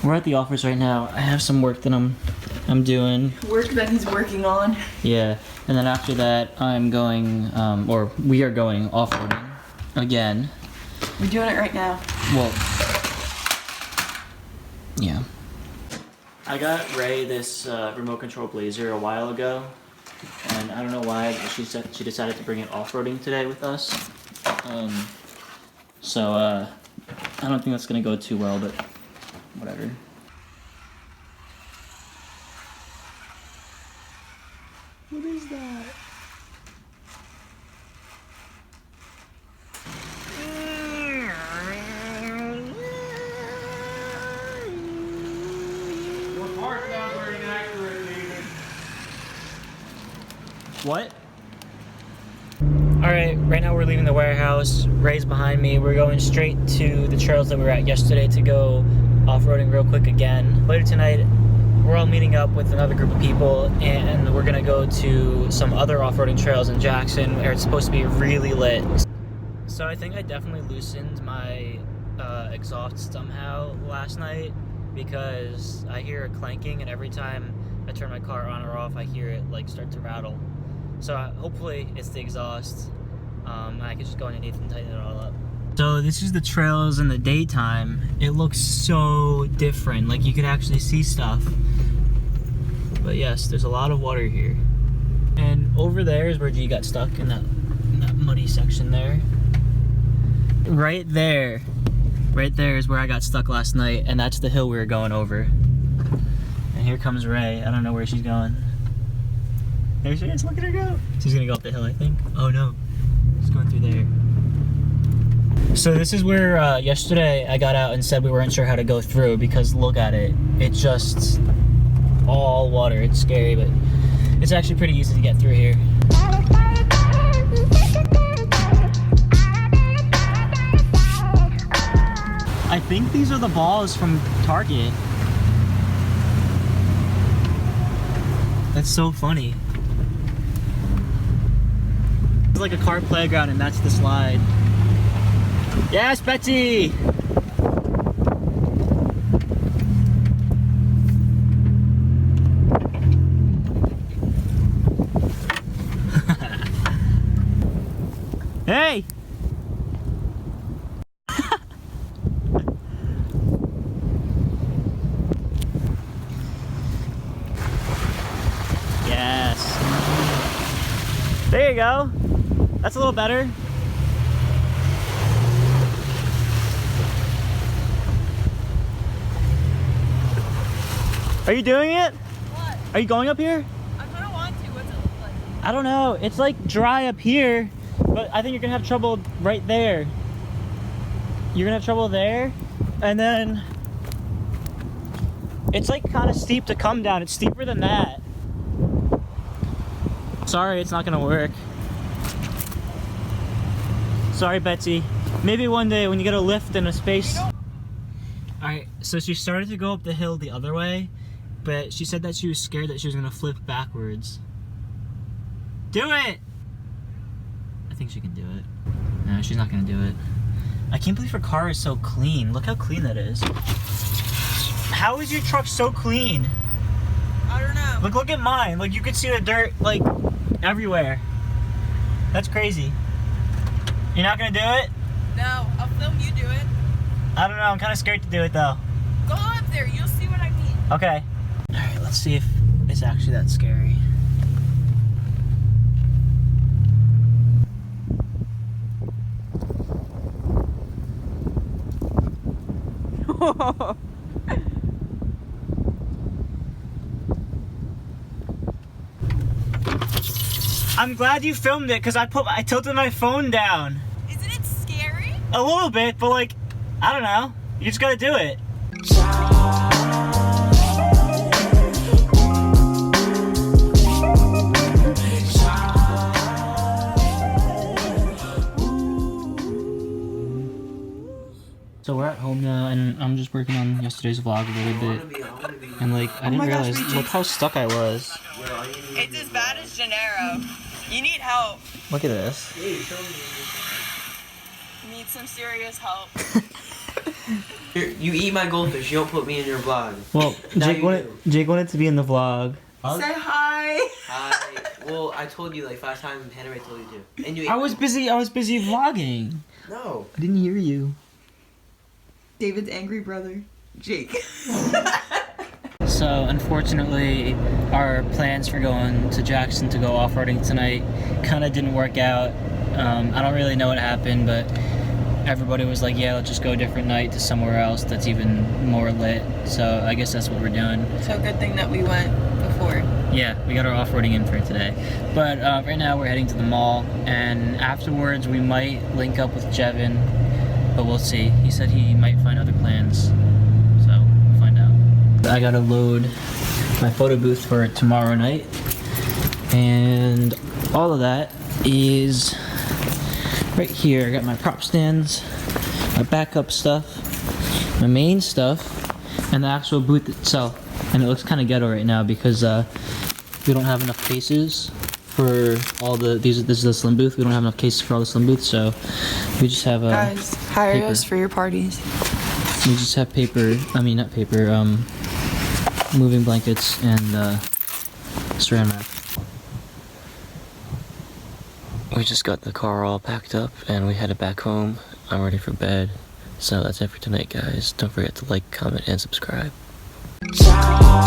We're at the office right now. I have some work that I'm doing. Work that he's working on. Yeah, and then after that, I'm going, or we are going off-roading again. We're doing it right now. Well, yeah. I got Ray this remote control Blazer a while ago, and I don't know why she decided to bring it off-roading today with us. So I don't think that's gonna go too well, but whatever. What is that? Your part's not very accurate, David. What? Alright, right now we're leaving the warehouse. Ray's behind me. We're going straight to the trails that we were at yesterday to go off-roading real quick again. Later tonight, we're all meeting up with another group of people, and we're gonna go to some other off-roading trails in Jackson where it's supposed to be really lit. So I think I definitely loosened my exhaust somehow last night, because I hear it clanking, and every time I turn my car on or off, I hear it like start to rattle. So hopefully it's the exhaust. I can just go underneath and tighten it all up. So this is the trails in the daytime. It looks so different, like you could actually see stuff. But yes, there's a lot of water here. And over there is where G got stuck in that muddy section there. Right there is where I got stuck last night, and that's the hill we were going over. And here comes Ray. I don't know where she's going. There she is, look at her go. She's gonna go up the hill, I think. Oh no, she's going through there. So this is where yesterday I got out and said we weren't sure how to go through, because look at it. It's just all water. It's scary, but it's actually pretty easy to get through here. I think these are the balls from Target. That's so funny. It's like a car playground, and that's the slide. Yes, Betsy! Hey! Yes. There you go. That's a little better. Are you doing it? What? Are you going up here? I kind of want to. What's it look like? I don't know. It's like dry up here, but I think you're gonna have trouble right there. You're gonna have trouble there, and then it's like kind of steep to come down. It's steeper than that. Sorry, it's not gonna work. Sorry, Betsy. Maybe one day when you get a lift and a space. Alright, so she started to go up the hill the other way, but she said that she was scared that she was gonna flip backwards. Do it! I think she can do it. No, she's not gonna do it. I can't believe her car is so clean. Look how clean that is. How is your truck so clean? I don't know. Look at mine. Like, you could see the dirt, like, everywhere. That's crazy. You're not gonna do it? No, I'll film you do it. I don't know, I'm kind of scared to do it though. Go up there, you'll see what I mean. Okay. Alright, let's see if it's actually that scary. I'm glad you filmed it, because I tilted my phone down. Isn't it scary? A little bit, but like, I don't know. You just gotta do it. So we're at home now, and I'm just working on yesterday's vlog a little bit. And like, I didn't realize, look how stuck I was. It's as bad as Gennaro. You need help. Look at this. You need some serious help. You eat my goldfish. You don't put me in your vlog. Well, Now Jake you Jake wanted to be in the vlog. Say hi. Well, I told you like 5 times. Hannah Ray told you to. And you. I was busy vlogging. No. I didn't hear you. David's angry brother, Jake. So unfortunately, our plans for going to Jackson to go off-roading tonight kind of didn't work out. I don't really know what happened, but everybody was like, yeah, let's just go a different night to somewhere else that's even more lit. So I guess that's what we're doing. So good thing that we went before. Yeah, we got our off-roading in for today. But right now we're heading to the mall, and afterwards we might link up with Jevin, but we'll see. He said he might find other plans, so we'll find out. I gotta load my photo booth for tomorrow night, and all of that is right here. I got my prop stands, my backup stuff, my main stuff, and the actual booth itself. And it looks kind of ghetto right now because we don't have enough cases for all the this is the slim booth. We don't have enough cases for all the slim booths, so we just have Guys, hire paper. us for your parties. We just have paper. I mean, not paper. Moving blankets and saran wrap. We just got the car all packed up and we headed back home. I'm ready for bed. So that's it for tonight, guys. Don't forget to like, comment, and subscribe. Ciao.